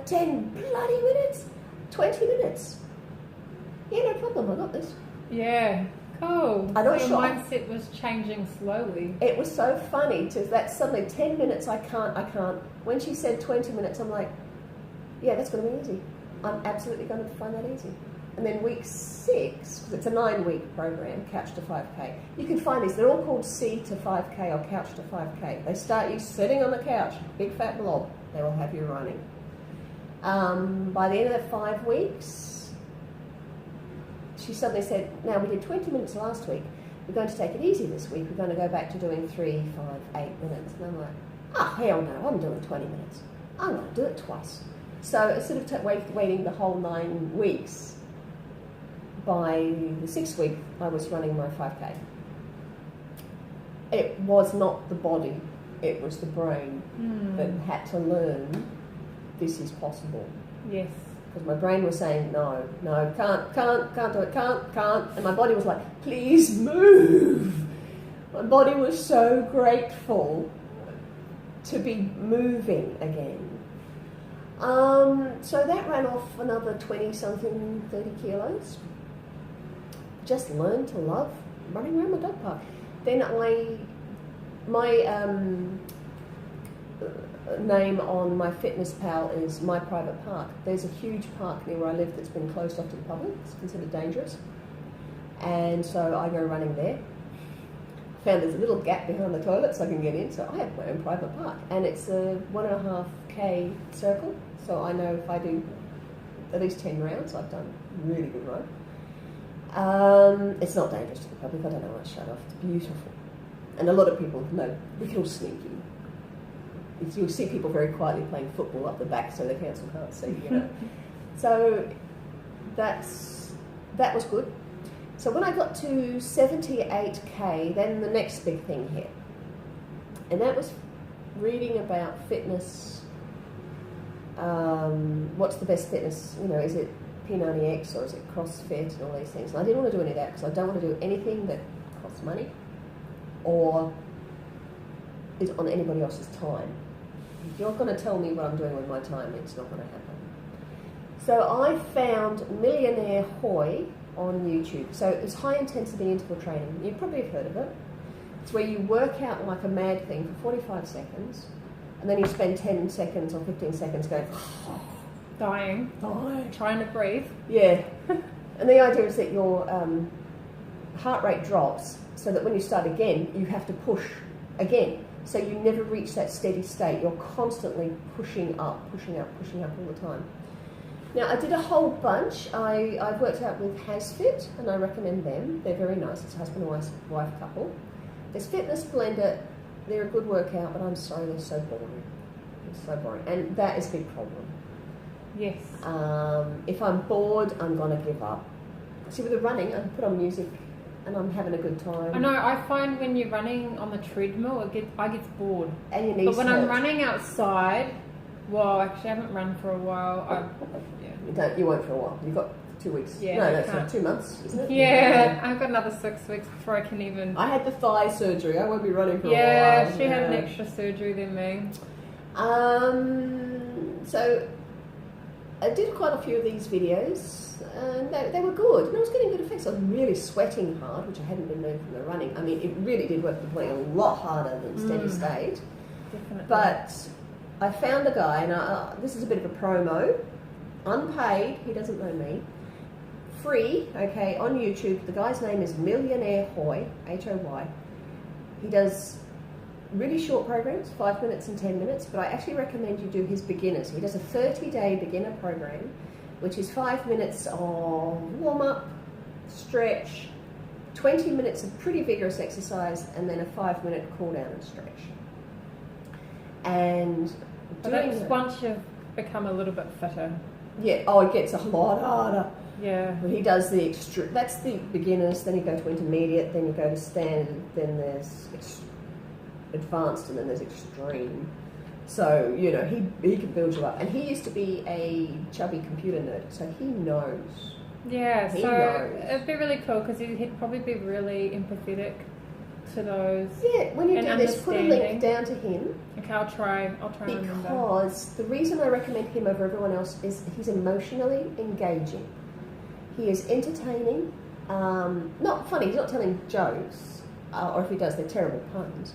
10 bloody minutes, 20 minutes. Yeah, no problem, I got this. Yeah, cool. I'm not so sure. Your mindset was changing slowly. It was so funny to that suddenly 10 minutes, I can't. When she said 20 minutes, I'm like, yeah, that's going to be easy. I'm absolutely going to find that easy. And then week 6, because it's a 9-week program, Couch to 5K. You can find these, they're all called C to 5K or Couch to 5K. They start you sitting on the couch, big fat blob, they will have you running. By the end of the 5 weeks, she suddenly said, now we did 20 minutes last week, we're going to take it easy this week, we're going to go back to doing 3, 5, 8 minutes. And I'm like, oh, hell no, I'm doing 20 minutes. I'm going to do it twice. So instead of waiting the whole 9 weeks, by the 6th week, I was running my 5K. It was not the body, it was the brain that had to learn this is possible. Yes. Because my brain was saying, no, can't do it, can't. And my body was like, please move. My body was so grateful to be moving again. So that ran off another 20-something, 30 kilos. Just learned to love running around the dog park. Then my name on my fitness pal is My Private Park. There's a huge park near where I live that's been closed off to the public. It's considered dangerous. And so I go running there. Found there's a little gap behind the toilet so I can get in. So I have my own private park. And it's a 1.5K circle. So I know if I do at least 10 rounds, I've done a really good run. It's not dangerous to the public. I don't know why it's shut off. It's beautiful. And a lot of people know we can all sneak in. You'll see people very quietly playing football up the back so the council can't see, you know. So that was good. So when I got to 78K, then the next big thing hit. And that was reading about fitness. What's the best fitness? You know, is it P90X or is it CrossFit and all these things? And I didn't want to do any of that because I don't want to do anything that costs money or is on anybody else's time. If you're going to tell me what I'm doing with my time, it's not going to happen. So I found Millionaire Hoy on YouTube. So it's high intensity interval training. You probably have heard of it. It's where you work out like a mad thing for 45 seconds and then you spend 10 seconds or 15 seconds going dying, trying to breathe. Yeah. And the idea is that your heart rate drops so that when you start again, you have to push again. So you never reach that steady state. You're constantly pushing up all the time. Now, I did a whole bunch. I've worked out with HasFit, and I recommend them. They're very nice. It's a husband and wife couple. There's Fitness Blender. They're a good workout, but I'm sorry, they're so boring. It's so boring. And that is a big problem. Yes. If I'm bored, I'm going to give up. See, with the running, I can put on music and I'm having a good time. I know, I find when you're running on the treadmill, I get bored. And your knees But when hurt. I'm running outside, well, actually I haven't run for a while. You won't for a while. You've got 2 weeks. Yeah, No, it's not 2 months, isn't it? Yeah, I've got another 6 weeks before I can even... I had the thigh surgery. I won't be running for a while. Yeah, she had an extra surgery than me. So I did quite a few of these videos, and they were good. And I was getting good effects. I was really sweating hard, which I hadn't been doing from the running. I mean, it really did work the body a lot harder than steady state. Definitely. But I found a guy, and this is a bit of a promo, unpaid, he doesn't know me, free, okay, on YouTube. The guy's name is Millionaire Hoy, H-O-Y. He does really short programs, 5 minutes and 10 minutes, but I actually recommend you do his beginners. He does a 30-day beginner program, which is 5 minutes of warm-up, stretch, 20 minutes of pretty vigorous exercise, and then a 5-minute cool-down and stretch. And but that's once you've become a little bit fitter. Yeah, it gets a lot harder. Yeah. Well, he does that's the beginners, then you go to intermediate, then you go to standard, then there's advanced, and then there's extreme. So, you know, he can build you up. And he used to be a chubby computer nerd, so he knows. Yeah, he so knows. it'd be really cool because he'd probably be really empathetic to those. Yeah, when you And do this, put a link understanding. down to him. Okay, I'll try and remember. Because the reason I recommend him over everyone else is he's emotionally engaging. He is entertaining, not funny, he's not telling jokes, or if he does, they're terrible puns.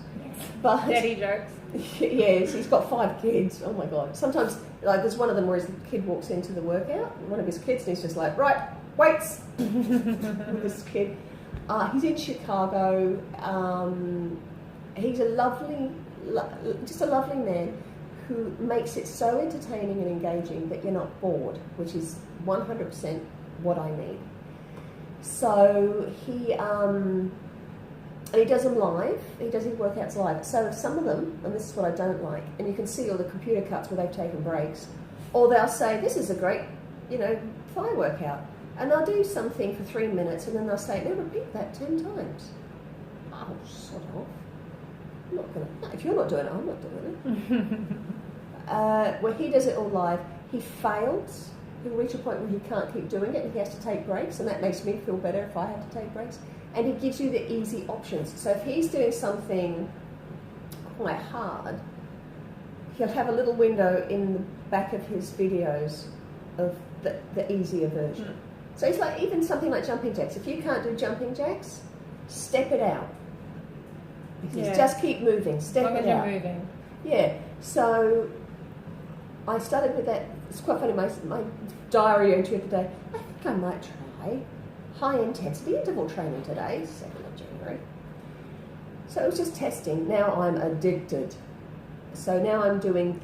But Daddy jokes. yes, he's got 5 kids. Oh my god. Sometimes, like, there's one of them where his kid walks into the workout, one of his kids, and he's just like, right, weights, with this kid. He's in Chicago. He's a lovely, just a lovely man who makes it so entertaining and engaging that you're not bored, which is 100% what I need. So he does them live. He does his workouts live. So some of them, and this is what I don't like, and you can see all the computer cuts where they've taken breaks, or they'll say, this is a great, thigh workout. And they'll do something for 3 minutes, and then they'll say, no, repeat that 10 times. Oh, sod off. I'm not going to. No, if you're not doing it, I'm not doing it. Where he does it all live, he fails. He'll reach a point where he can't keep doing it, and he has to take breaks, and that makes me feel better if I have to take breaks. And he gives you the easy options. So if he's doing something quite hard, he'll have a little window in the back of his videos of the easier version. Mm. So it's like even something like jumping jacks. If you can't do jumping jacks, step it out. Because just keep moving, step it out. Moving. Yeah. So I started with that. It's quite funny. My diary entry of the day. I think I might try high intensity interval training today, 2nd of January. So it was just testing. Now I'm addicted. So now I'm doing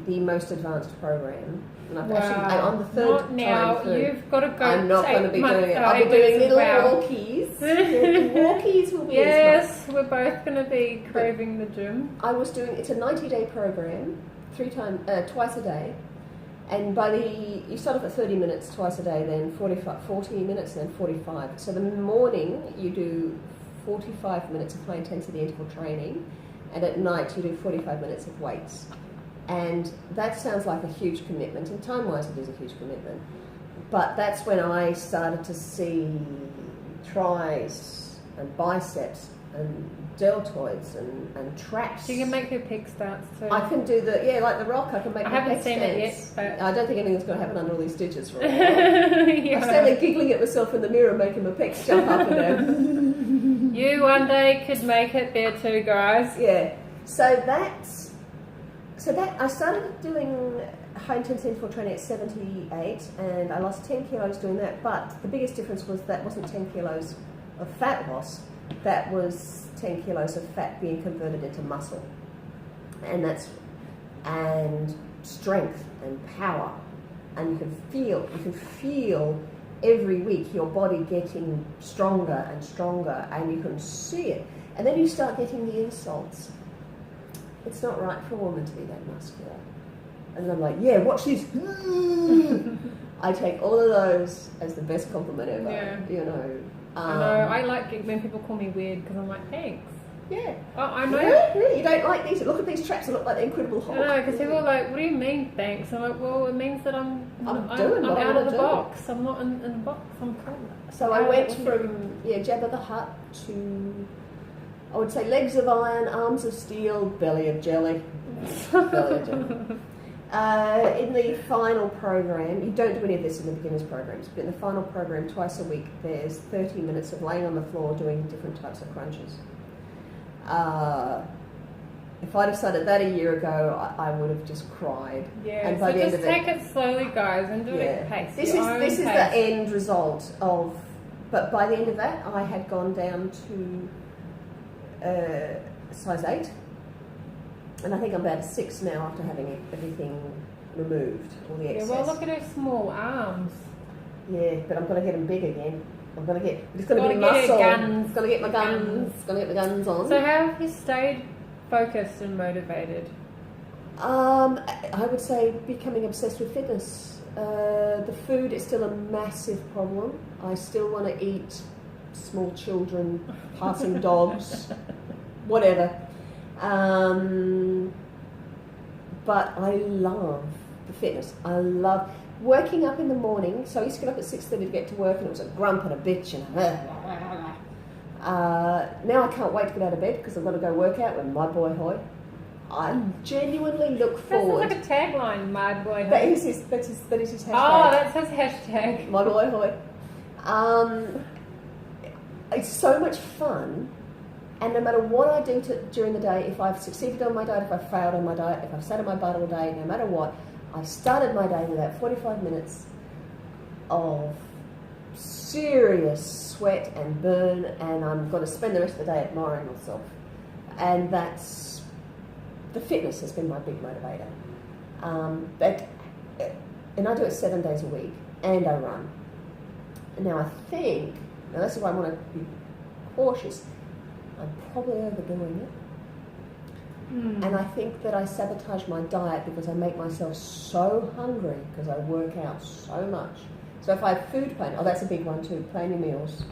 the most advanced program. And I'm on the third time. You've got to go. I'm not going to be doing it. I'll be doing little walkies. The walkies will be yes, we're both going to be craving the gym. It's a 90-day program, twice a day. And you start off at 30 minutes twice a day, then 40 minutes, and then 45. So the morning you do 45 minutes of high intensity interval training, and at night you do 45 minutes of weights. And that sounds like a huge commitment, and time-wise it is a huge commitment. But that's when I started to see tris and biceps and deltoids and traps. So you can make your pec stats too. I can do like the rock, I can make my pec haven't seen it stance. yet, but I don't think anything's going to happen under all these stitches for a while. Yeah. I stand there giggling at myself in the mirror, making my pecs jump up and down. You one day could make it there too, guys. Yeah. So I started doing high intensity interval training at 78, and I lost 10 kilos doing that. But the biggest difference was that wasn't 10 kilos of fat loss. That was 10 kilos of fat being converted into muscle, and strength and power, and you can feel every week your body getting stronger and stronger, and you can see it. And then you start getting the insults. It's not right for a woman to be that muscular. And I'm like, yeah, watch this. I take all of those as the best compliment ever. Yeah. I know. I like it when people call me weird because I'm like, thanks. Yeah. Oh, I know. Really? You don't like these? Look at these traps. They look like the Incredible Hulk. I know, because people are like, what do you mean, thanks? I'm like, well, it means that I'm out of the box. I'm not in the box. I'm cool. So I went from Jabba the Hutt to, I would say, legs of iron, arms of steel, belly of jelly. Belly of jelly. In the final program, you don't do any of this in the beginner's programs, but in the final program, twice a week, there's 30 minutes of laying on the floor doing different types of crunches. If I'd have started that a year ago, I would have just cried. Yeah, and by so the just end of take it slowly, guys, and do it at pace. This is the end result of. But by the end of that, I had gone down to size 8. And I think I'm about a 6 now after having everything removed, all the excess. Yeah, well, look at her small arms. Yeah, but I'm going to get them big again. It's going to be muscle. It's going to get my guns. It's going to get my guns on. So how have you stayed focused and motivated? I would say becoming obsessed with fitness. The food is still a massive problem. I still want to eat small children, passing dogs, whatever. But I love the fitness. I love working up in the morning. So I used to get up at 6:30 to get to work, and it was a grump and a bitch and Now I can't wait to get out of bed because I've got to go work out with my boy Hoy. I genuinely look forward. That sounds like a tagline, my boy Hoy. That is his hashtag. Oh, that's his hashtag. My boy Hoy. It's so much fun, and no matter what I do during the day, if I've succeeded on my diet, if I've failed on my diet, if I've sat on my butt all day, no matter what, I've started my day with that 45 minutes of serious sweat and burn, and I'm going to spend the rest of the day admiring myself. And that's, the fitness has been my big motivator. And I do it 7 days a week, and I run. And now this is why I want to be cautious. I'm probably overdoing it. And I think that I sabotage my diet because I make myself so hungry because I work out so much. So if I have food plan, that's a big one too, plan your meals.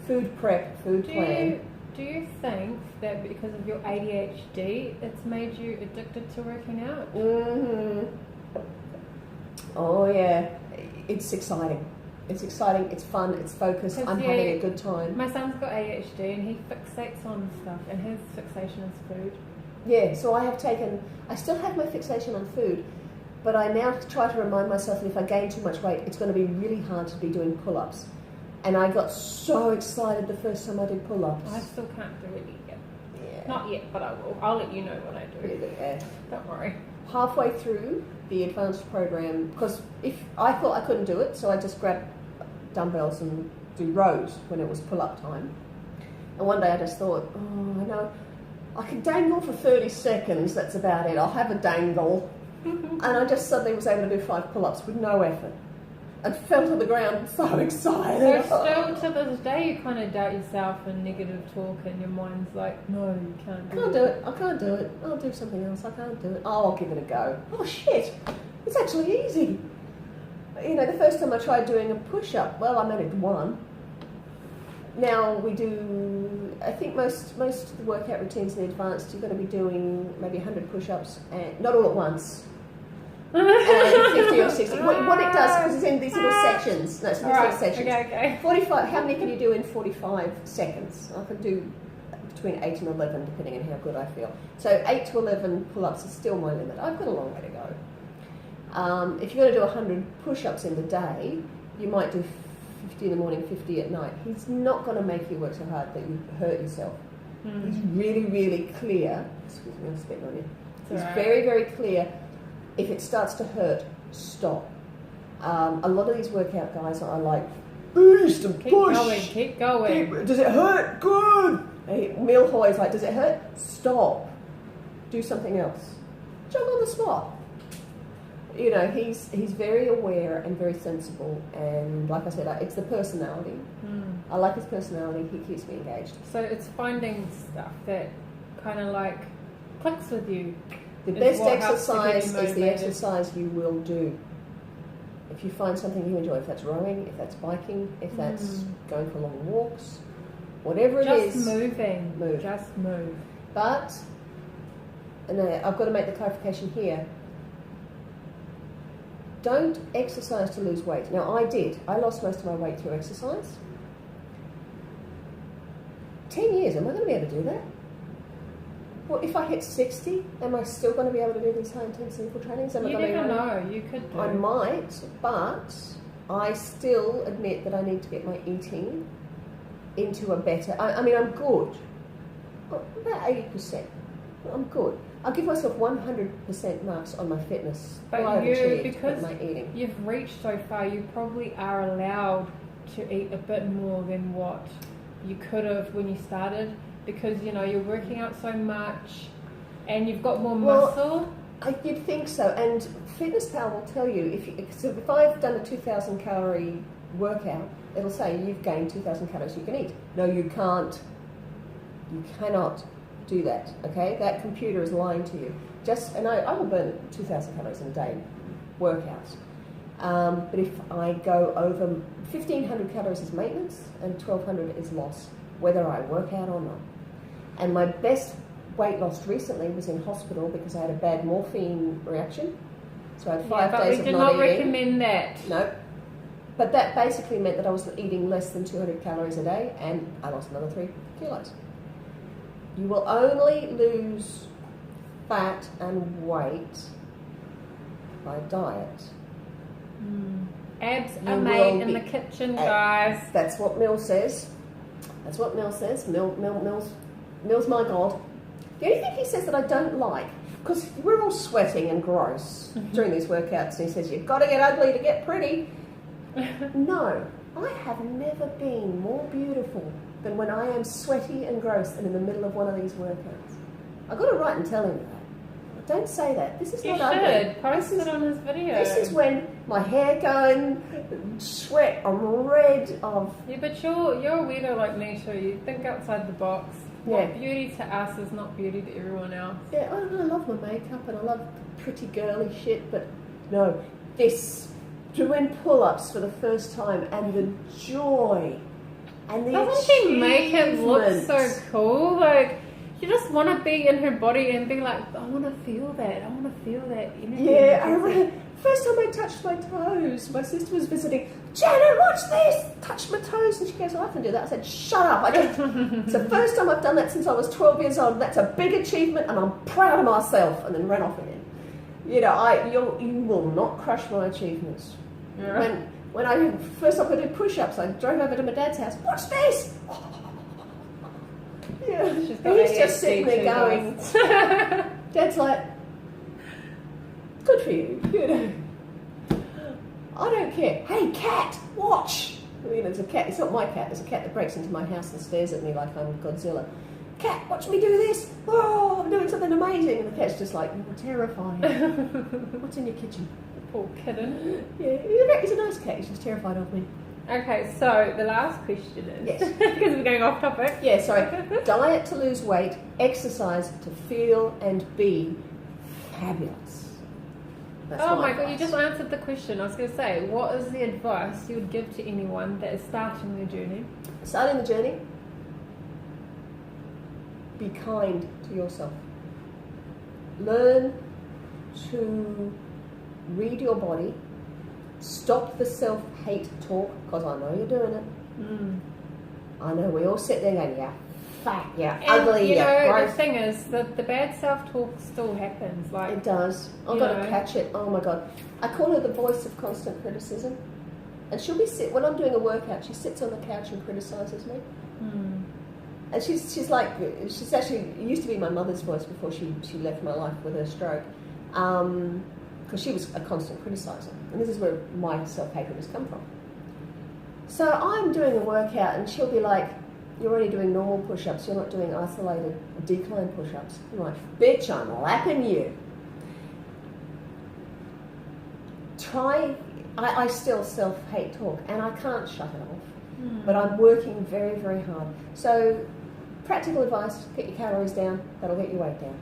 Food prep, food plan. Do you think that because of your ADHD, it's made you addicted to working out? Oh yeah, it's exciting. It's exciting, it's fun, it's focused, I'm having a good time. My son's got ADHD and he fixates on stuff, and his fixation is food. Yeah, so I still have my fixation on food, but I now try to remind myself that if I gain too much weight, it's going to be really hard to be doing pull-ups. And I got so excited the first time I did pull-ups. I still can't do it yet. Yeah. Not yet, but I will. I'll let you know when I do. Yeah. Don't worry. Halfway through the advanced program, because if I thought I couldn't do it, so I just grabbed dumbbells and do rows when it was pull-up time. And one day I just thought, I know, I can dangle for 30 seconds, that's about it, I'll have a dangle. And I just suddenly was able to do 5 pull-ups with no effort. And fell to the ground so excited. So still to this day you kind of doubt yourself and negative talk, and your mind's like, no, you can't do it. I can't do it. I'll do something else. I can't do it. Oh, I'll give it a go. Oh shit, it's actually easy. You know, the first time I tried doing a push-up, well, I managed one. Now we do, I think most of the workout routines in the advanced, you're going to be doing maybe 100 push-ups, and not all at once. And 50 or 60. What it does, because it's in these little sections. No, it's in these little sections. Okay. 45. How many can you do in 45 seconds? I can do between 8 and 11, depending on how good I feel. So 8 to 11 pull-ups is still my limit. I've got a long way to go. If you're going to do 100 push-ups in the day, you might do 50 in the morning, 50 at night. He's not going to make you work so hard that you hurt yourself. He's really, really clear. Excuse me, I'm spitting on you. He's very, very clear. If it starts to hurt, stop. A lot of these workout guys are like, boost and push. Keep going. Does it hurt? Good. Mil Hoy is like, does it hurt? Stop. Do something else. Jog on the spot. You know, he's very aware and very sensible, and like I said, it's the personality. I like his personality. He keeps me engaged. So it's finding stuff that kind of like clicks with you. The best exercise is the exercise you will do. If you find something you enjoy, if that's rowing, if that's biking, if that's going for long walks, whatever it is. Just moving. Move. Just move. But, and I've got to make the clarification here, don't exercise to lose weight. Now I did. I lost most of my weight through exercise. 10 years, am I going to be able to do that? Well, if I hit 60, am I still going to be able to do these high-intensity interval trainings? You never know. You could do. I might, but I still admit that I need to get my eating into a better... I mean, I'm good. About 80%. I'm good. I'll give myself 100% marks on my fitness. But because my eating. You've reached so far, you probably are allowed to eat a bit more than what you could have when you started. Because, you know, you're working out so much and you've got more muscle. You'd think so. And Fitness Pal will tell you, if I've done a 2,000 calorie workout, it'll say you've gained 2,000 calories you can eat. No, you can't. You cannot do that, okay? That computer is lying to you. And I will burn 2,000 calories in a day, workouts. But if I go over 1,500 calories is maintenance and 1,200 is loss, whether I work out or not. And my best weight loss recently was in hospital because I had a bad morphine reaction. So I had 5 days of not eating. We do not recommend that. No. But that basically meant that I was eating less than 200 calories a day, and I lost another 3 kilos. You will only lose fat and weight by diet. Abs are made in the kitchen, guys. That's what Mill says. That's what Mill says. Mill's my god. The only thing he says that I don't like, because we're all sweating and gross during these workouts, and he says, you've got to get ugly to get pretty. No, I have never been more beautiful than when I am sweaty and gross and in the middle of one of these workouts. I've got to write and tell him that. Don't say that. This is not ugly. You should. Post it on his video. This is when my hair going, sweat, I'm red of... Yeah, but you're a weirdo like me too. You think outside the box. Yeah. What beauty to us is not beauty to everyone else. Yeah, I love my makeup and I love pretty girly shit, but no, this, doing pull-ups for the first time and the joy and the Doesn't she make it look so cool? Like, you just want to be in her body and be like, I want to feel that. I want to feel that energy. Yeah, I remember first time I touched my toes, my sister was visiting. Janet, watch this! Touched my toes, and she goes, I can do that. I said, shut up! It's the first time I've done that since I was 12 years old. That's a big achievement, and I'm proud of myself. And then ran off again. You know, you will not crush my achievements. Yeah. When I first up I did push-ups, I drove over to my dad's house. Watch this! Yeah, he's just sitting there going. Dad's like, good for you, you know. I don't care. Hey, cat, watch! You know, there's a cat. It's not my cat. There's a cat that breaks into my house and stares at me like I'm Godzilla. Cat, watch me do this. Oh, I'm doing something amazing. And the cat's just like, you're terrifying. What's in your kitchen? Poor kitten. Yeah, he's a nice cat. He's just terrified of me. Okay, so the last question is, yes, because we're going off topic. Yeah, sorry. Diet to lose weight, exercise to feel and be fabulous. That's oh my god, advice. you just answered the question. I was going to say, what is the advice you would give to anyone that is starting their journey? Starting the journey, be kind to yourself. Learn to read your body. Stop the self-hate talk, because I know you're doing it. I know we all sit there going, yeah, fat, yeah, ugly, yeah, gross. The thing is that the bad self-talk still happens. Like it does. I've got to catch it. Oh my god. I call her the voice of constant criticism. And she'll be when I'm doing a workout, she sits on the couch and criticises me. And she's like, she's actually used to be my mother's voice before she left my life with her stroke. Because she was a constant criticiser. And this is where my self-hatred has come from. So I'm doing a workout and she'll be like, you're only doing normal push-ups, you're not doing isolated decline push-ups. I'm like, bitch, I'm lapping you. I still self-hate talk and I can't shut it off. But I'm working very, very hard. So practical advice, get your calories down, that'll get your weight down.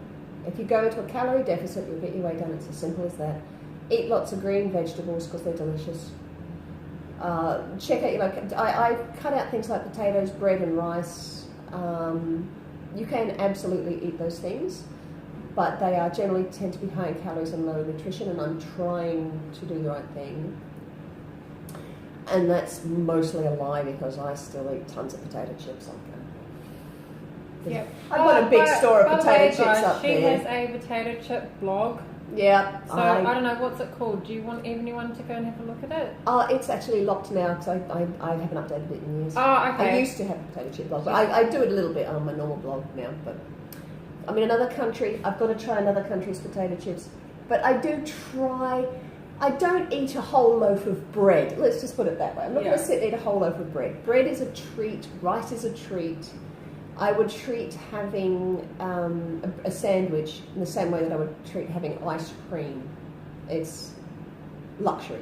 If you go into a calorie deficit, you'll get your weight down. It's as simple as that. Eat lots of green vegetables because they're delicious. Check out your I cut out things like potatoes, bread and rice. You can absolutely eat those things, but they are generally tend to be high in calories and low in nutrition, and I'm trying to do the right thing. And that's mostly a lie because I still eat tons of potato chips. Yep. I've got a big store of potato chips up there. She has a potato chip blog. Yeah. So I don't know, what's it called? Do you want anyone to go and have a look at it? It's actually locked now because I haven't updated it in years. Oh, okay. I used to have a potato chip blog, but I do it a little bit on my normal blog now. But I'm in another country. I've got to try another country's potato chips. But I do try. I don't eat a whole loaf of bread. Let's just put it that way. I'm not going to sit and eat a whole loaf of bread. Bread is a treat. Rice is a treat. I would treat having a sandwich in the same way that I would treat having ice cream. It's luxury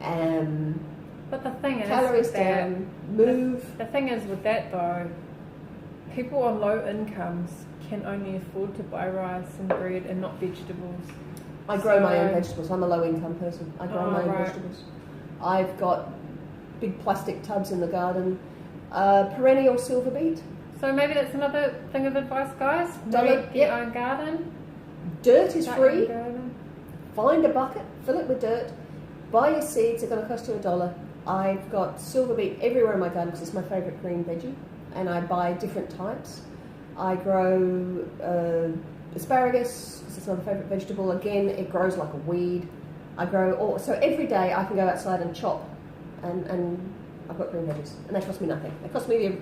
food. But the thing is, calories down, move. The thing is with that though, people on low incomes can only afford to buy rice and bread and not vegetables. I grow my own vegetables. I'm a low income person. I grow my own vegetables. I've got big plastic tubs in the garden. Perennial silver beet. So maybe that's another thing of advice, guys. Make your own garden. Dirt is free. Find a bucket, fill it with dirt, buy your seeds, they're going to cost you $1. I've got silver beet everywhere in my garden because it's my favourite green veggie, and I buy different types. I grow asparagus because it's my favourite vegetable. Again, it grows like a weed. I grow so every day I can go outside and chop, and I've got green veggies, and they cost me nothing. They cost me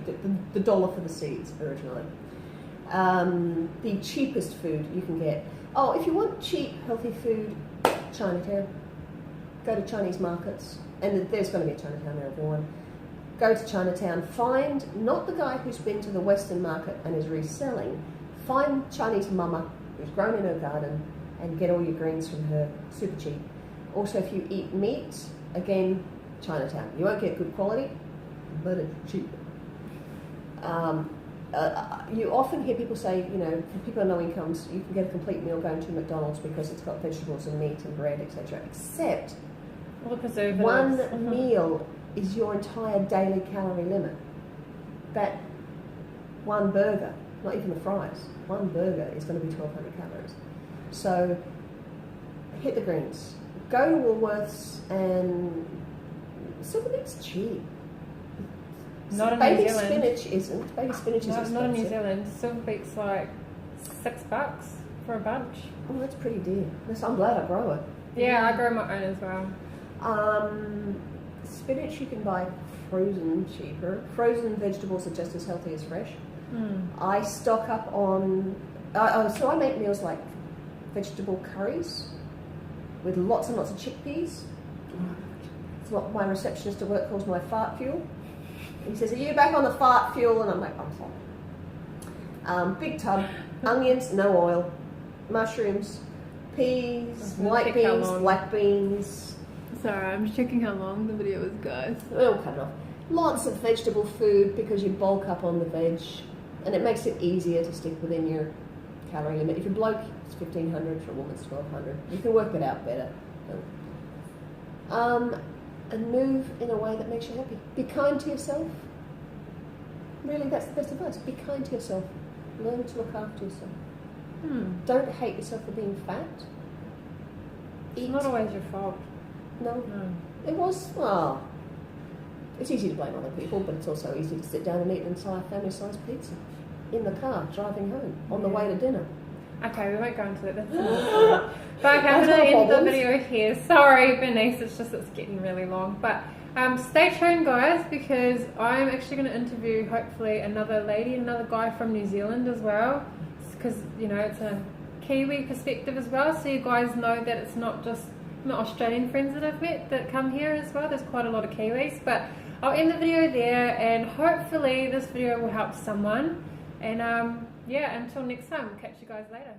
the $1 for the seeds originally. The cheapest food you can get. Oh, if you want cheap, healthy food, Chinatown. Go to Chinese markets, and there's going to be a Chinatown there, everyone. Go to Chinatown, find not the guy who's been to the Western market and is reselling, find Chinese mama who's grown in her garden and get all your greens from her, super cheap. Also, if you eat meat, again, Chinatown. You won't get good quality, but it's cheap. You often hear people say, you know, for people on no incomes, you can get a complete meal going to McDonald's because it's got vegetables and meat and bread, etc. Except one meal is your entire daily calorie limit. That one burger, not even the fries, one burger is going to be 1,200 calories. So hit the greens. Go to Woolworths, and silver beet's cheap. Not in Baby New Zealand. spinach isn't. Baby spinach is expensive. Not in New Zealand. Silver beet's like $6 for a bunch. Oh, that's pretty dear. I'm glad I grow it. Yeah, I grow my own as well. Spinach you can buy frozen cheaper. Frozen vegetables are just as healthy as fresh. I stock up on... so I make meals like vegetable curries with lots and lots of chickpeas. It's what my receptionist at work calls my fart fuel. He says, "Are you back on the fart fuel?" And I'm like, "I'm sorry." Big tub, onions, no oil, mushrooms, peas, white beans, black beans. Sorry, I'm just checking how long the video is, guys. We'll cut it off. Lots of vegetable food because you bulk up on the veg, and it makes it easier to stick within your calorie limit. If you're bloke, it's 1,500. For a woman, it's 1,200. You can work it out better. And move in a way that makes you happy. Be kind to yourself. Really, that's the best advice. Be kind to yourself. Learn to look after yourself. Don't hate yourself for being fat. It's not always your fault. No. It was, well, it's easy to blame other people, but it's also easy to sit down and eat an entire family-sized pizza in the car, driving home, on the way to dinner. Okay, we won't go into that. That's another story. But okay, I'm going to end the video here. Sorry, Bernice, it's getting really long. But stay tuned, guys, because I'm actually going to interview, hopefully, another lady, another guy from New Zealand as well. Because, you know, it's a Kiwi perspective as well. So you guys know that it's not just my Australian friends that I've met that come here as well. There's quite a lot of Kiwis. But I'll end the video there, and hopefully this video will help someone. And yeah, until next time, we'll catch you guys later.